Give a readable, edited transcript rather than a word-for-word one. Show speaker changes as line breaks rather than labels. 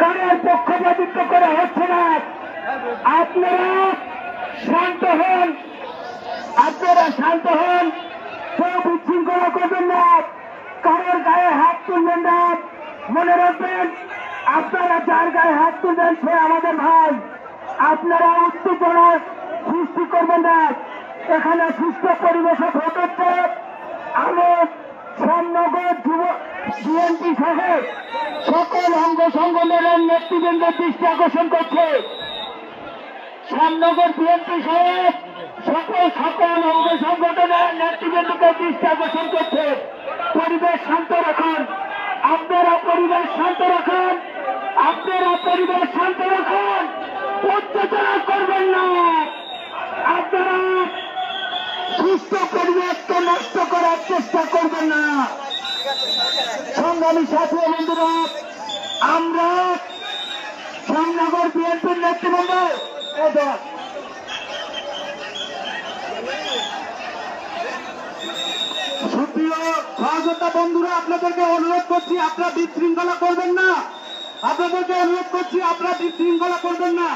কারোর পক্ষপাতিত্ব করা হচ্ছে না। আপনারা শান্ত হন, আপনারা শান্ত হন, কেউ বিশৃঙ্খলা করবেন না, কারোর গায়ে হাত তুলবেন না। মনে রাখবেন, আপনারা যার গায়ে হাত তুলবেন সে আমাদের ভাই। আপনারা উত্তেজনা সৃষ্টি করবেন না। এখানে সুস্থ পরিবেশে ভোট হচ্ছে। আমি শ্যামনগর যুব বিএনপি সহ সকল অঙ্গ সংগঠনের নেতৃবৃন্দের দৃষ্টি আকর্ষণ করছে। শ্যামনগর বিএনপি সহ সকল অঙ্গ সংগঠনের নেতৃবৃন্দকে দৃষ্টি আকর্ষণ করছে। পরিবেশ শান্ত রাখুন, আপনারা পরিবেশ শান্ত রাখুন, আপনারা পরিবেশ শান্ত রাখুন, উত্তেজনা করবেন না। আপনারা সুস্থ পরিবেশকে নষ্ট করার চেষ্টা করবেন না। সংগ্রামী সাথী বন্ধুরা, আমরা শ্যামনগর বিএনপির নেতৃবৃন্দ সুপ্রিয় সহযোদ্ধা বন্ধুরা, আপনাদেরকে অনুরোধ করছি আপনারা বিশৃঙ্খলা করবেন না। আপনাদেরকে অনুরোধ করছি আপনারা বিশৃঙ্খলা করবেন না।